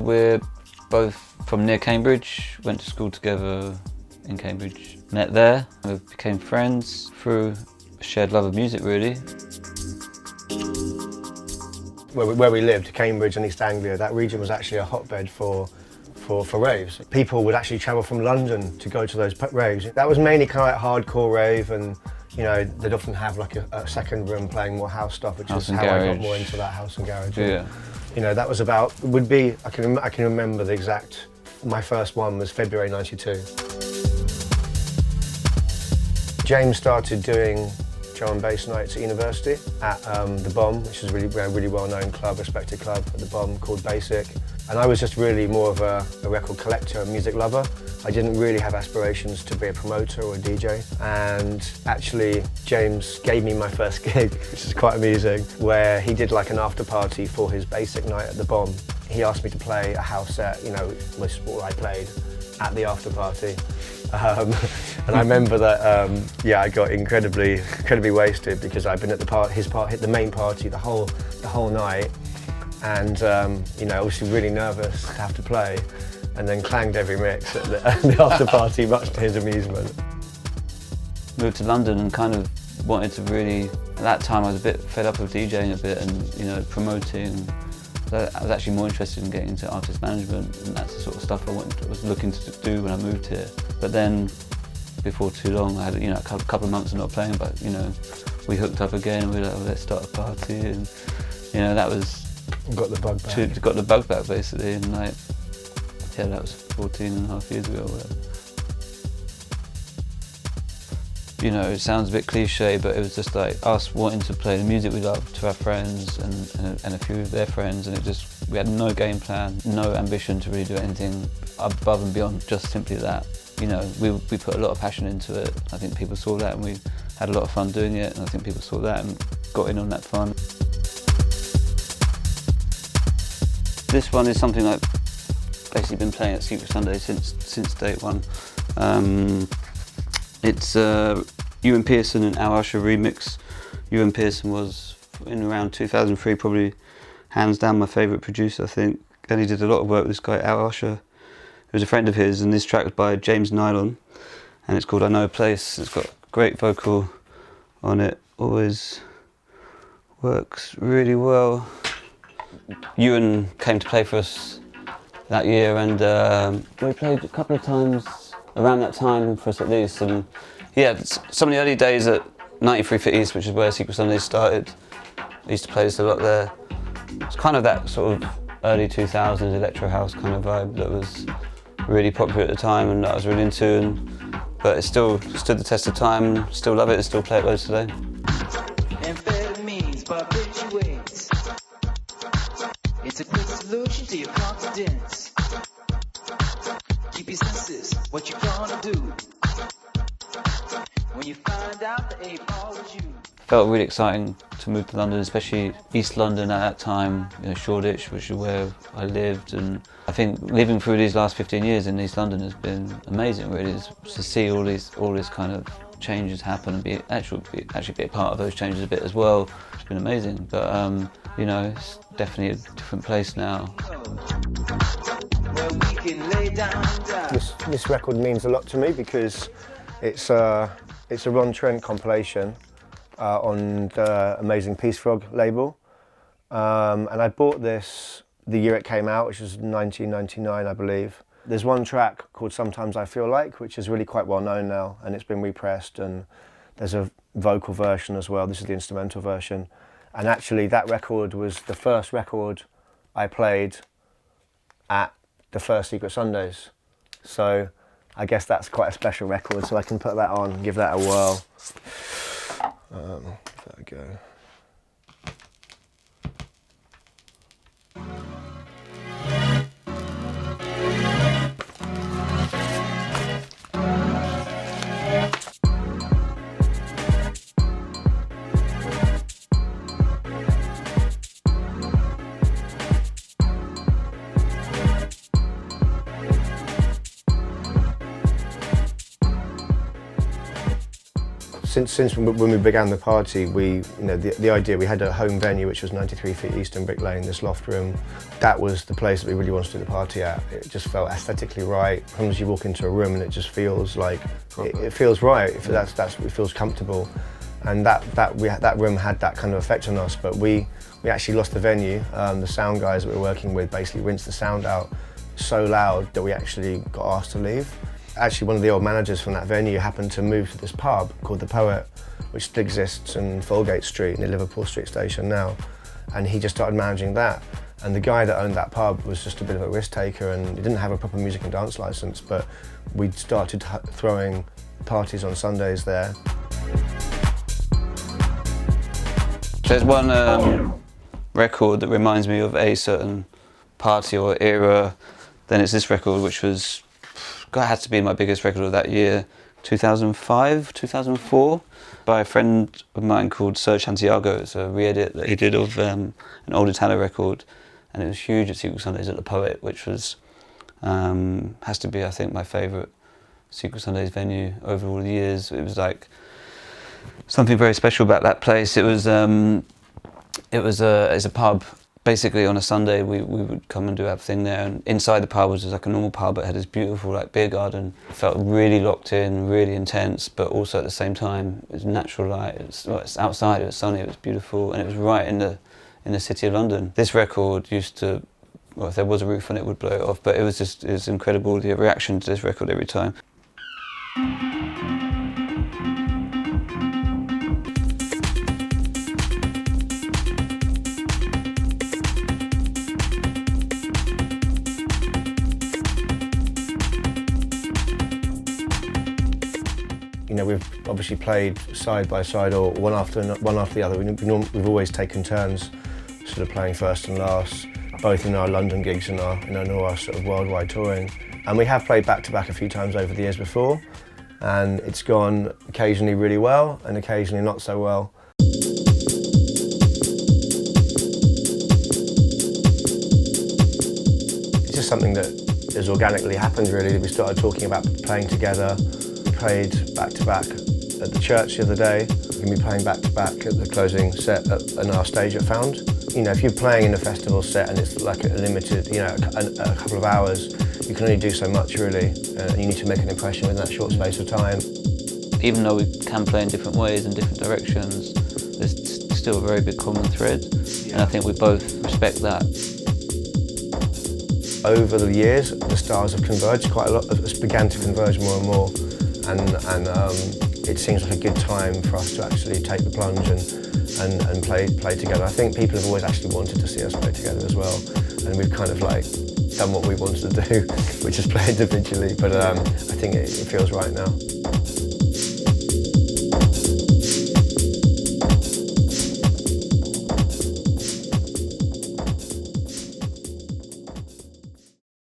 We're both from near Cambridge, went to school together in Cambridge, met there, we became friends through a shared love of music really. Where we lived, Cambridge and East Anglia, that region was actually a hotbed for raves. People would actually travel from London to go to those raves. That was mainly kind of like hardcore rave, and you know, they'd often have like a second room playing more house stuff, which is how I got more into that house and garage. Yeah. You know, that was about, would be, I can remember the exact, my first one was February '92. James started doing drum and bass nights at university at the Bomb, which is a really well-known club, respected club at the Bomb called Basic. And I was just really more of a record collector and music lover. I didn't really have aspirations to be a promoter or a DJ. And actually, James gave me my first gig, which is quite amusing, where he did like an after party for his Basic night at the Bomb. He asked me to play a house set, you know, which is what I played at the after party. And I remember that, yeah, I got incredibly wasted because I'd been at the main party the whole night, and you know, obviously really nervous to have to play, and then clanged every mix at the after party, much to his amusement. Moved to London and kind of wanted to really, at that time I was a bit fed up with DJing a bit and, you know, promoting. So I was actually more interested in getting into artist management, and that's the sort of stuff I was looking to do when I moved here. But then, before too long, I had, you know, a couple of months of not playing, but you know, we hooked up again and we were like, oh, let's start a party, and you know, that was got the bug back. Got the bug back basically, and like, yeah, that was 14 and a half years ago or whatever. You know, it sounds a bit cliche, but it was just like us wanting to play the music we loved to our friends and a few of their friends, and we had no game plan, no ambition to really do anything above and beyond just simply that. You know, we put a lot of passion into it. I think people saw that, and we had a lot of fun doing it, and I think people saw that and got in on that fun. This one is something I've basically been playing at Secretsundaze since day one. It's Ewan Pearson and Al Usher remix. Ewan Pearson was, in around 2003, probably hands down my favourite producer, I think. And he did a lot of work with this guy, Al Usher, who was a friend of his, and this track was by James Nylon, and it's called I Know a Place. It's got great vocal on it, always works really well. Ewan came to play for us that year, and we played a couple of times around that time for us at least, and yeah, some of the early days at 93 Foot East, which is where Secretsundaze started, I used to play this a lot there. It's kind of that sort of early 2000s electro house kind of vibe that was really popular at the time and that I was really into, but it still stood the test of time, still love it, and still play it loads today. Amphetamines, barbiturates. It's a quick solution to your confidence. Keep your senses, what you gonna do when you find out the 8 ball was you. Felt really exciting to move to London, especially East London at that time, you know, Shoreditch, which is where I lived, and I think living through these last 15 years in East London has been amazing really, to see all this kind of changes happen and actually be a part of those changes a bit as well. It's been amazing, but you know, it's definitely a different place now. This record means a lot to me because it's a Ron Trent compilation on the Amazing Peace Frog label, and I bought this the year it came out, which was 1999, I believe. There's one track called Sometimes I Feel Like, which is really quite well known now, and it's been repressed, and there's a vocal version as well. This is the instrumental version, and actually that record was the first record I played at the first Secretsundaze, so I guess that's quite a special record, so I can put that on and give that a whirl. There we go. Since when we began the party, the idea, we had a home venue which was 93 feet Eastern Brick Lane, this loft room. That was the place that we really wanted to do the party at. It just felt aesthetically right. Sometimes you walk into a room and it just feels like, it feels right, it feels comfortable. And that room had that kind of effect on us, but we actually lost the venue. The sound guys that we were working with basically rinsed the sound out so loud that we actually got asked to leave. Actually, one of the old managers from that venue happened to move to this pub called The Poet, which still exists in Folgate Street near Liverpool Street Station now. And he just started managing that. And the guy that owned that pub was just a bit of a risk taker, and he didn't have a proper music and dance license, but we started throwing parties on Sundays there. There's one record that reminds me of a certain party or era. Then it's this record, which was, God, had to be my biggest record of that year, 2005, 2004, by a friend of mine called Serge Santiago. It's a re-edit that he did of an old Italo record, and it was huge at Secretsundaze at the Poet, which was, has to be, I think, my favourite Secretsundaze venue over all the years. It was like something very special about that place. It's a pub. Basically on a Sunday we would come and do our thing there, and inside the pub was just like a normal pub, but it had this beautiful like beer garden. It felt really locked in, really intense, but also at the same time it was natural light. It's outside, it was sunny, it was beautiful, and it was right in the city of London. This record used to, well, if there was a roof on it, it would blow it off, but it was incredible, the reaction to this record every time. We've obviously played side by side or one after the other. We've always taken turns sort of playing first and last, both in our London gigs and our sort of worldwide touring. And we have played back to back a few times over the years before, and it's gone occasionally really well and occasionally not so well. It's just something that has organically happened really. We started talking about playing together. Played back-to-back at the church the other day. We're going to be playing back-to-back at the closing set on our stage at Found. If you're playing in a festival set and it's like a limited, a couple of hours, you can only do so much really, and you need to make an impression within that short space of time. Even though we can play in different ways and different directions, there's still a very big common thread, and I think we both respect that. Over the years, the stars have converged quite a lot. It's began to converge more and more. And it seems like a good time for us to actually take the plunge and play together. I think people have always actually wanted to see us play together as well, and we've kind of like done what we wanted to do, which is play individually, but I think it feels right now.